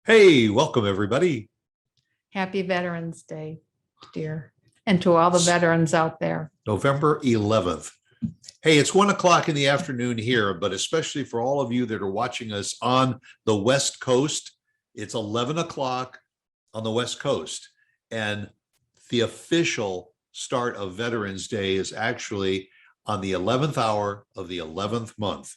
Hey, welcome everybody. Happy Veterans Day, dear, and to all the veterans out there. November 11th. Hey, it's 1 o'clock in the afternoon here, but especially for all of you that are watching us on the West Coast, it's 11 o'clock on the West Coast. And the official start of Veterans Day is actually on the 11th hour of the 11th month.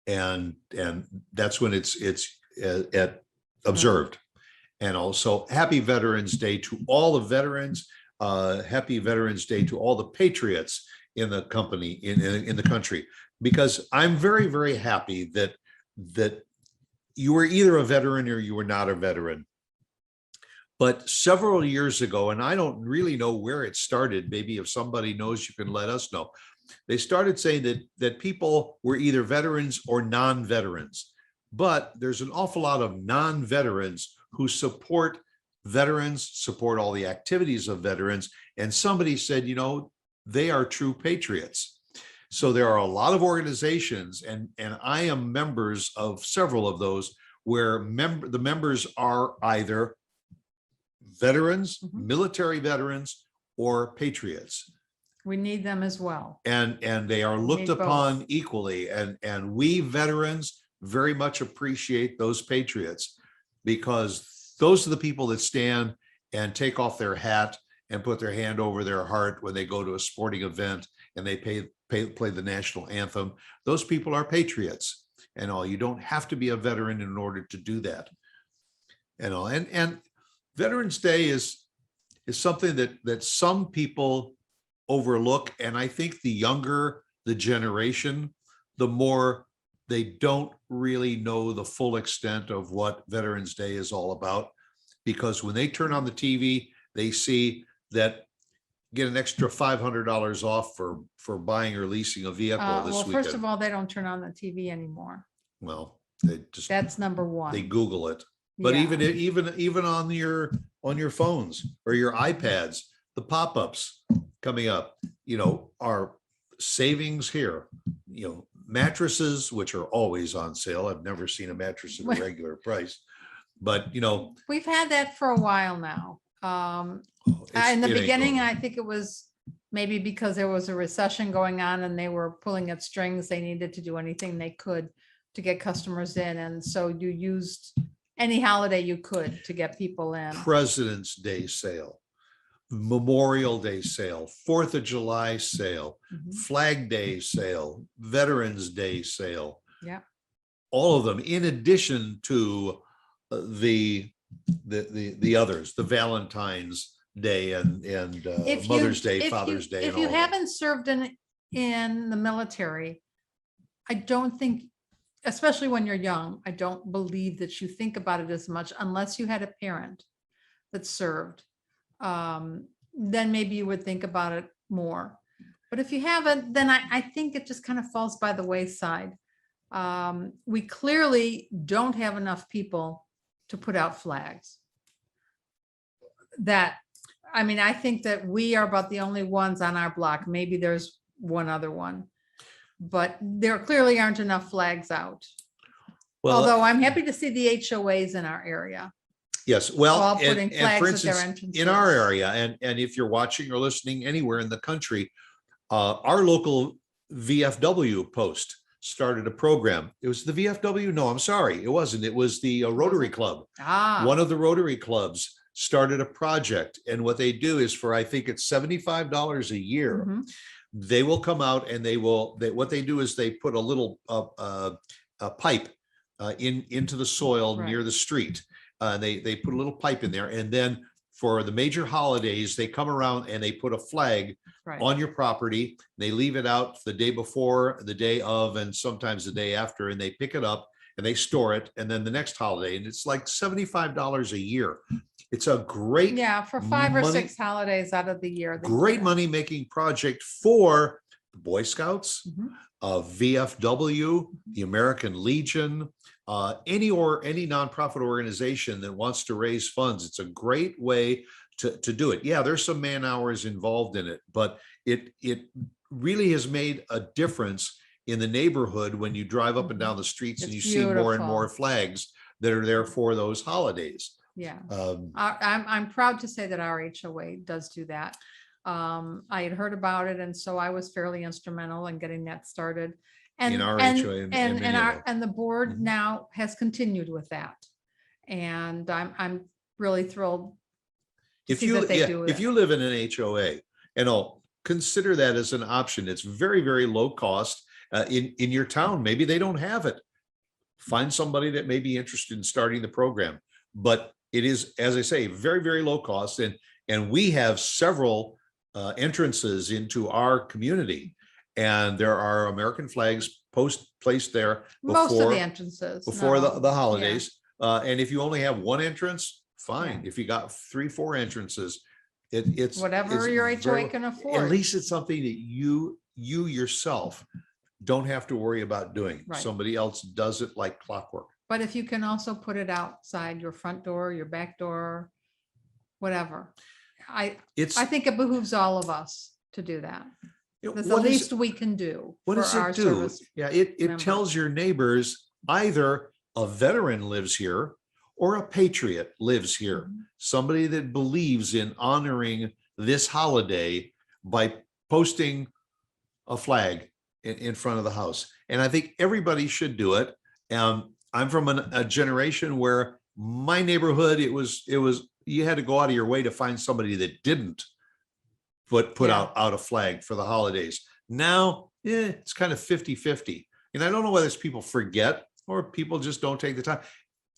And that's when it's observed. And also happy Veterans Day to all the veterans. Happy Veterans Day to all the patriots in the company, in the country, because I'm very, very happy that you were either a veteran or you were not a veteran. But several years ago, and I don't really know where it started, maybe if somebody knows, you can let us know. They started saying that people were either veterans or non-veterans. But there's an awful lot of non-veterans who support veterans, support all the activities of veterans. And somebody said, you know, they are true patriots. So there are a lot of organizations, and I am members of several of those, where the members are either veterans, military veterans, or patriots. We need them as well. And they are looked upon equally. And we veterans very much appreciate those patriots, because those are the people that stand and take off their hat and put their hand over their heart when they go to a sporting event and they play the national anthem. Those people are patriots. And all, you don't have to be a veteran in order to do that. And all, and Veterans Day is something that some people overlook. And I think the younger the generation, the more they don't really know the full extent of what Veterans Day is all about, because when they turn on the TV, they see that get an extra $500 off for buying or leasing a vehicle this weekend. First of all, they don't turn on the TV anymore. Well, they just, that's number one. They Google it. But yeah, even on your phones or your iPads, the pop-ups coming up, you know, are savings here, you know, mattresses, which are always on sale. I've never seen a mattress at a regular price, but you know, we've had that for a while now. In the beginning, I think it was maybe because there was a recession going on and they were pulling at strings. They needed to do anything they could to get customers in. And so you used any holiday you could to get people in. President's Day sale, Memorial Day sale, 4th of July sale, Flag Day sale, Veterans Day sale. Yeah. All of them, in addition to the others, the Valentine's Day and Mother's Day, Father's Day. If you haven't served in the military, I don't think, especially when you're young, I don't believe that you think about it as much unless you had a parent that served. Then maybe you would think about it more. But if you haven't, then I think it just kind of falls by the wayside. We clearly don't have enough people to put out flags. I think that we are about the only ones on our block. Maybe there's one other one, but there clearly aren't enough flags out. Well, although I'm happy to see the HOAs in our area. Yes, well, and for instance, in our area, and if you're watching or listening anywhere in the country, our local VFW post started a program. It was the VFW. No, I'm sorry, it wasn't. It was the Rotary Club. One of the Rotary clubs started a project, and what they do is, for I think it's $75 a year, they will come out and what they do is they put a little a pipe into the soil near the street. They put a little pipe in there, and then for the major holidays, they come around and they put a flag on your property. They leave it out the day before, the day of, and sometimes the day after, and they pick it up and they store it. And then the next holiday, and it's like $75 a year. It's a great, for 5 or 6 holidays out of the year. Great money-making project for the Boy Scouts, VFW, the American Legion, any nonprofit organization that wants to raise funds. It's a great way to do it. Yeah, there's some man hours involved in it, but it really has made a difference in the neighborhood when you drive up and down the streets and you see more and more flags that are there for those holidays. Yeah. Um, I'm proud to say that our HOA does do that. I had heard about it, and so I was fairly instrumental in getting that started. And, In our and, HOA and and, many of them. and the board Mhm. now has continued with that. And I'm really thrilled to If see you, that they yeah, do if it. you live in an HOA, and I'll consider that as an option, it's very, very low cost. In your town, maybe they don't have it. Find somebody that may be interested in starting the program. But it is, as I say, very, very low cost. And we have several entrances into our community. And there are American flags placed there Most of the before entrances. before not all. the Yeah. holidays. And if you only have one entrance, fine. Yeah. If you got 3, 4 entrances, it's Whatever your HOA can afford. At least it's something that you yourself don't have to worry about doing. Right. Somebody else does it like clockwork. But if you can also put it outside your front door, your back door, whatever. I think it behooves all of us to do that. That's the least we can do. What for does our it do? service Yeah, it members. tells your neighbors either a veteran lives here or a patriot lives here. Mhm. Somebody that believes in honoring this holiday by posting a flag in front of the house. And I think everybody should do it. I'm from a generation where my neighborhood, it was you had to go out of your way to find somebody that didn't put Yeah. out a flag for the holidays. Now, it's kind of 50-50. And I don't know whether it's people forget or people just don't take the time.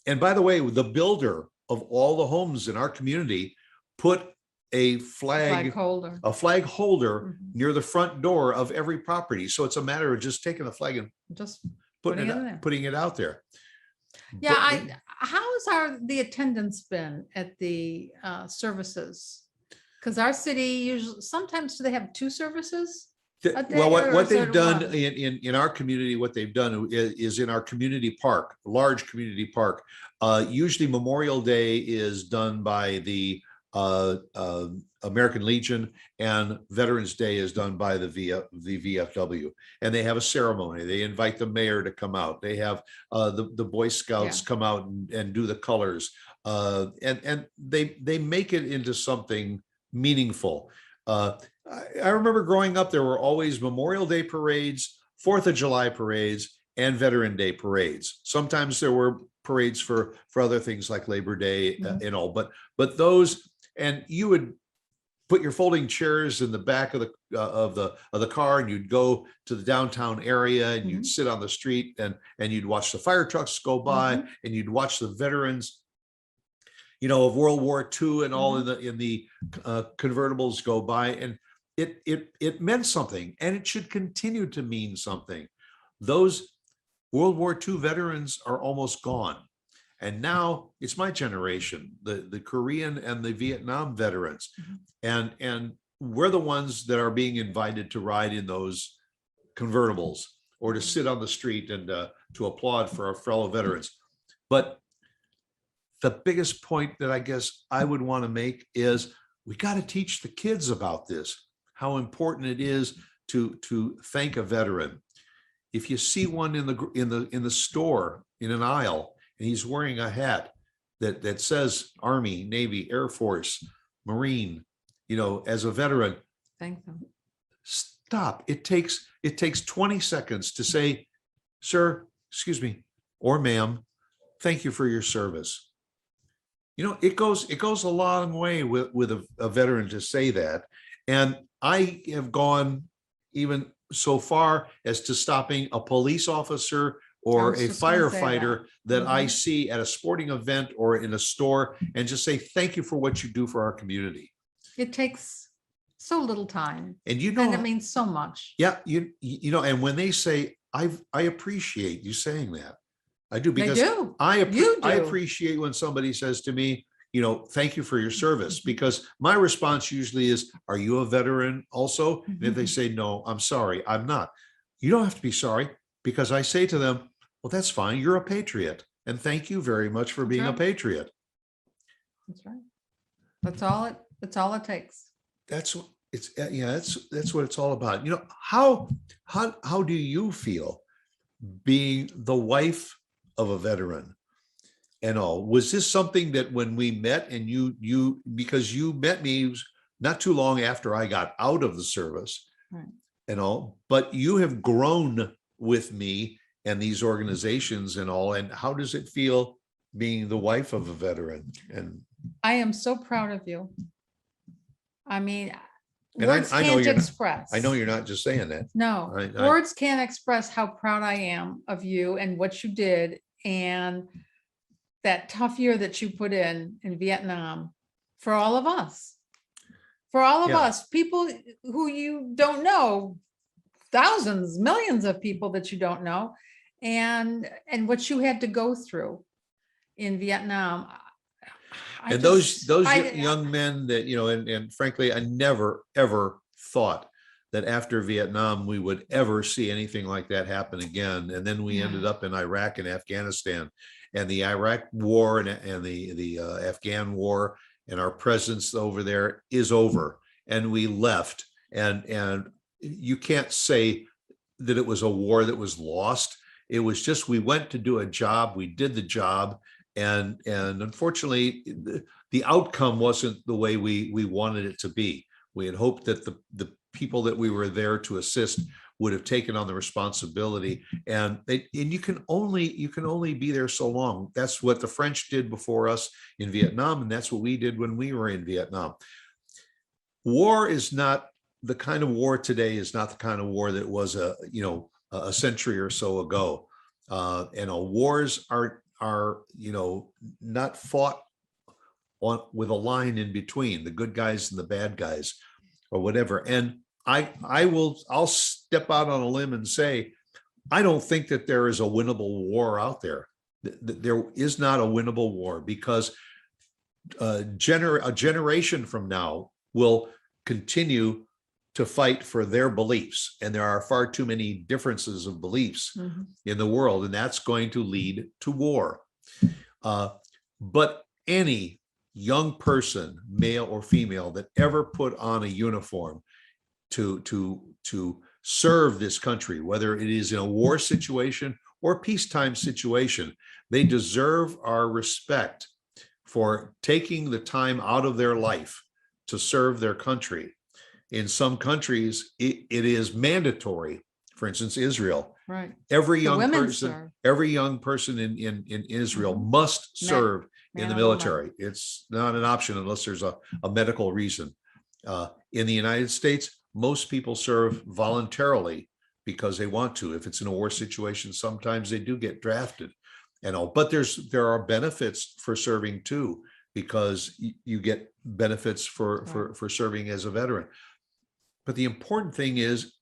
And by the way, the builder of all the homes in our community put a Flag holder. flag holder Mhm. near the front door of every property. So it's a matter of just taking the flag and Just putting Putting it in there. putting it out there. Yeah, But- how's the attendance been at the services? Because our city usually, sometimes do they have 2 services? a day, Well, or what is they've it done one? in our community, what they've done is in our community park, large community park. Usually Memorial Day is done by the American Legion, and Veterans Day is done by the VFW. And they have a ceremony. They invite the mayor to come out. They have the Boy Scouts come out and do the colors. And they make it into something meaningful. I remember growing up, there were always Memorial Day parades, 4th of July parades, and Veteran Day parades. Sometimes there were parades for other things like Labor Day and all, but those, and you would put your folding chairs in the back of the car, and you'd go to the downtown area, and you'd sit on the street, and you'd watch the fire trucks go by, and you'd watch the veterans, of World War II and all in the convertibles go by, and it meant something, and it should continue to mean something. Those World War II veterans are almost gone, and now it's my generation, the Korean and the Vietnam veterans, and we're the ones that are being invited to ride in those convertibles or to sit on the street and to applaud for our fellow veterans. But the biggest point that I guess I would want to make is we got to teach the kids about this, how important it is to thank a veteran. If you see one in the store in an aisle and he's wearing a hat that says Army, Navy, Air Force, Marine, as a veteran, Thank them. stop. It takes 20 seconds to say, sir, excuse me, or ma'am, thank you for your service. It goes a long way with a veteran to say that. And I have gone even so far as to stopping a police officer or a firefighter that I see at a sporting event or in a store and just say, thank you for what you do for our community. It takes so little time. And and it means so much. Yeah, and when they say, I appreciate you saying that. I do, because I appreciate when somebody says to me, thank you for your service, because my response usually is, are you a veteran also? And if they say, no, I'm sorry, I'm not. You don't have to be sorry, because I say to them, well, that's fine. You're a patriot. And thank you very much for being a patriot. That's right. That's all it takes. That's what that's what it's all about. How do you feel being the wife of a veteran? and all. Was this something that when we met and because you met me not too long after I got out of the service Right. and all, but you have grown with me and these organizations and all. And how does it feel being the wife of a veteran? And I am so proud of you. I mean, And words I know can't you're not- express. I know you're not just saying that. No, I- words can't express how proud I am of you and what you did and that tough year that you put in Vietnam for all of us. For all of Yeah. us, people who you don't know, thousands, millions of people that you don't know, and what you had to go through in Vietnam. And those young men that, and frankly, I never, ever thought that after Vietnam, we would ever see anything like that happen again. And then we ended up in Iraq and Afghanistan, and the Iraq war and the Afghan war, and our presence over there is over, and we left. And you can't say that it was a war that was lost. It was just, we went to do a job, we did the job, and unfortunately, the outcome wasn't the way we wanted it to be. We had hoped that the people that we were there to assist would have taken on the responsibility, and you can only be there so long. That's what the French did before us in Vietnam, and that's what we did when we were in Vietnam. War is not the kind of war today, is not the kind of war that was a century or so ago. Wars are not fought with a line in between the good guys and the bad guys or whatever. And I'll step out on a limb and say, I don't think that there is a winnable war out there. There is not a winnable war, because a generation from now will continue to fight for their beliefs. And there are far too many differences of beliefs in the world, and that's going to lead to war. But any young person, male or female, that ever put on a uniform to serve this country, whether it is in a war situation or peacetime situation, they deserve our respect for taking the time out of their life to serve their country. In some countries, it is mandatory. For instance, Israel. Right. Every young person in Israel must serve in the military. It's not an option unless there's a medical reason. In the United States, most people serve voluntarily because they want to. If it's in a war situation, sometimes they do get drafted and all. But there are benefits for serving too, because you get benefits for serving as a veteran. But the important thing is,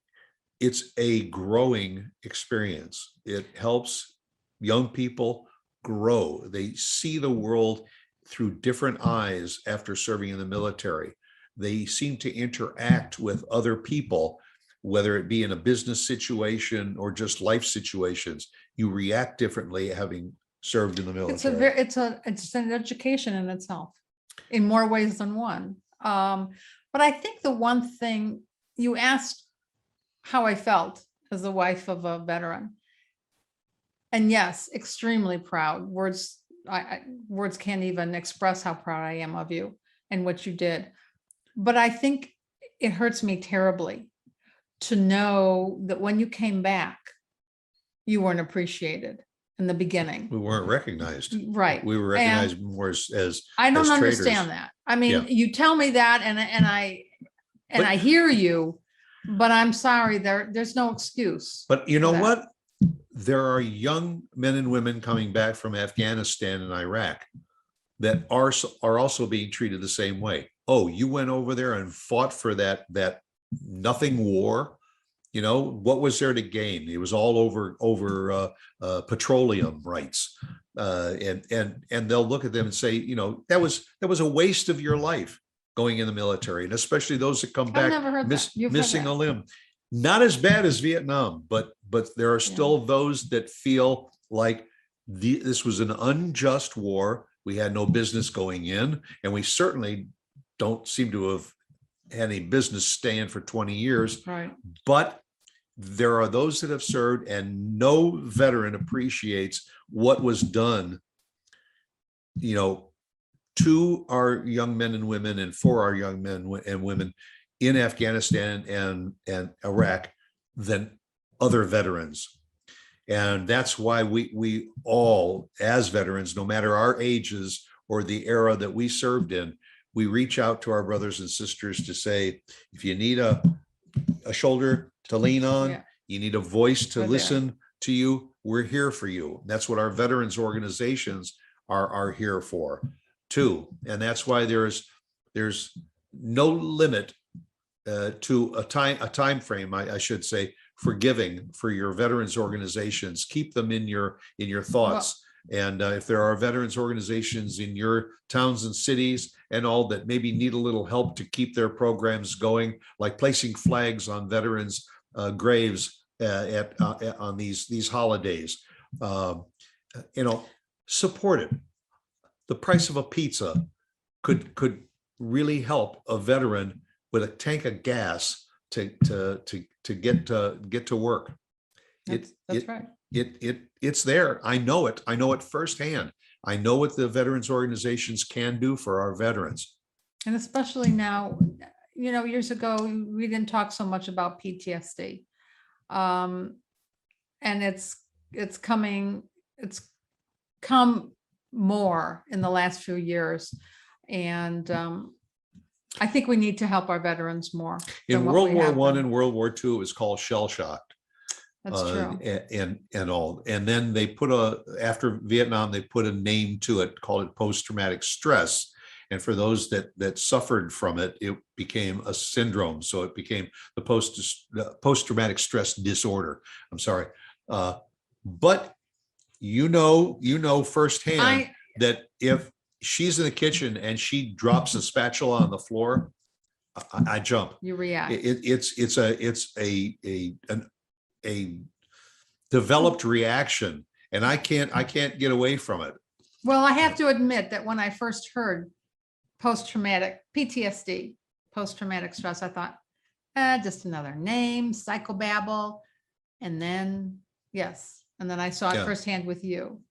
it's a growing experience. It helps young people grow. They see the world through different eyes after serving in the military. They seem to interact with other people, whether it be in a business situation or just life situations. You react differently having served in the military. It's an education in itself, in more ways than one. But I think the one thing you asked, how I felt as the wife of a veteran, and yes, extremely proud. Words can't even express how proud I am of you and what you did. But I think it hurts me terribly to know that when you came back, you weren't appreciated in the beginning. We weren't recognized. Right. We were recognized more as I don't traitors. understand that. I mean, you tell me that and I hear you, but I'm sorry, there's no excuse. But you know what? There are young men and women coming back from Afghanistan and Iraq that are also being treated the same way. Oh, you went over there and fought for that nothing war. What was there to gain? It was all over petroleum rights, and they'll look at them and say, that was a waste of your life going in the military, and especially those that come back missing a limb. Not as bad as Vietnam, but there are still those that feel like this was an unjust war. We had no business going in, and we certainly don't seem to have had any business staying for 20 years. Right. But there are those that have served, and no veteran appreciates what was done you know, to our young men and women and for our young men and women in Afghanistan and Iraq than other veterans. And that's why we all, as veterans, no matter our ages or the era that we served in, we reach out to our brothers and sisters to say, if you need a shoulder to lean on, Yeah. you need a voice to We're there. listen to you, we're here for you. That's what our veterans organizations are here for too. And that's why there's no limit to a time frame, I should say, for giving for your veterans organizations. Keep them in your thoughts. And if there are veterans organizations in your towns and cities and all that maybe need a little help to keep their programs going, like placing flags on veterans graves on these holidays, support it. The price of a pizza could really help a veteran with a tank of gas to get to work. That's right. It's there. I know it. I know it firsthand. I know what the veterans organizations can do for our veterans. And especially now, years ago, we didn't talk so much about PTSD. And it's come more in the last few years. And I think we need to help our veterans more. In World War I and World War II, it was called shell shock. That's true. And all. And then they after Vietnam, they put a name to it, called it post-traumatic stress. And for those that suffered from it, it became a syndrome. So it became the post-traumatic stress disorder. I'm sorry. But you know firsthand that if she's in the kitchen and she drops a spatula on the floor, I jump. You react. It's a developed reaction, and I can't get away from it. Well, I have to admit that when I first heard post-traumatic PTSD, post-traumatic stress, I thought, just another name, psychobabble. And then, yes. And then I saw it firsthand with you.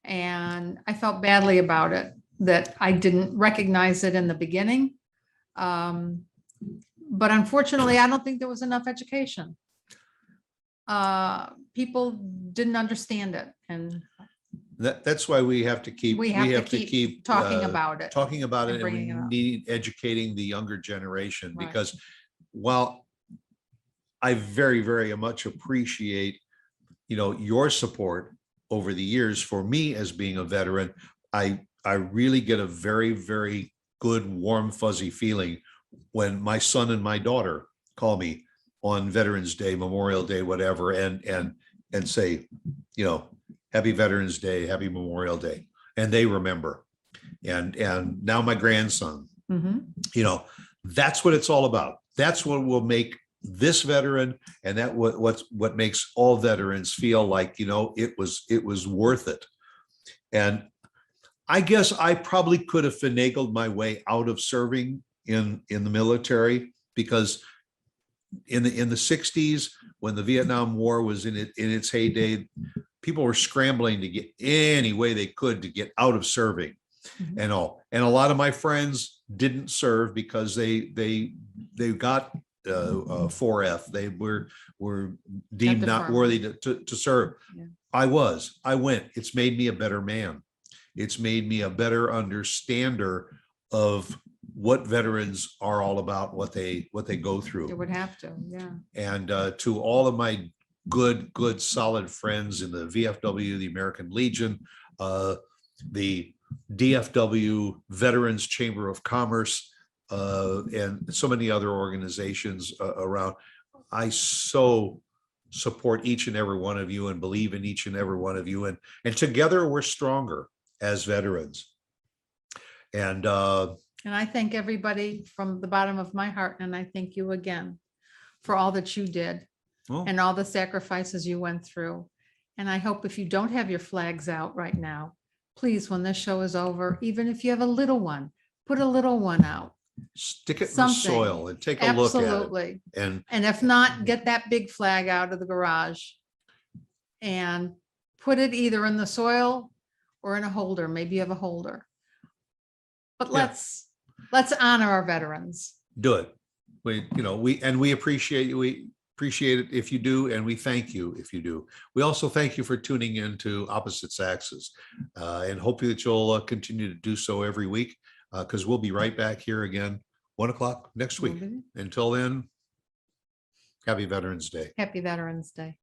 And I felt badly about it, that I didn't recognize it in the beginning. But unfortunately, I don't think there was enough education. People didn't understand it. And that's why we have to keep talking about it. And we need educating the younger generation, because while I very, very much appreciate, your support over the years for me as being a veteran, I really get a very, very good, warm, fuzzy feeling when my son and my daughter call me on Veterans Day, Memorial Day, whatever, and say, Happy Veterans Day, Happy Memorial Day. And they remember. And now my grandson, that's what it's all about. That's what will make this veteran, and that what makes all veterans feel like, it was worth it. And I guess I probably could have finagled my way out of serving in the military, because in the 60s, when the Vietnam War was in its heyday, people were scrambling to get any way they could to get out of serving and all. And a lot of my friends didn't serve because they got 4F. They were deemed not worthy to serve. Yeah. I went. It's made me a better man. It's made me a better understander of what veterans are all about, what they go through. It would have to, yeah. And to all of my good, solid friends in the VFW, the American Legion, the DFW Veterans Chamber of Commerce, and so many other organizations around, I so support each and every one of you and believe in each and every one of you. And together we're stronger as veterans. And I thank everybody from the bottom of my heart. And I thank you again for all that you did and all the sacrifices you went through. And I hope if you don't have your flags out right now, please, when this show is over, even if you have a little one, put a little one out. Stick it in the soil and take a look at it. Absolutely. And if not, get that big flag out of the garage and put it either in the soil or in a holder. Maybe you have a holder. But Yeah. let's honor our veterans. Do it. We appreciate you. We appreciate it if you do, and we thank you if you do. We also thank you for tuning in to Opposite Saxes, and hope that you'll continue to do so every week, because we'll be right back here again, 1 o'clock next week. Until then, happy Veterans Day. Happy Veterans Day.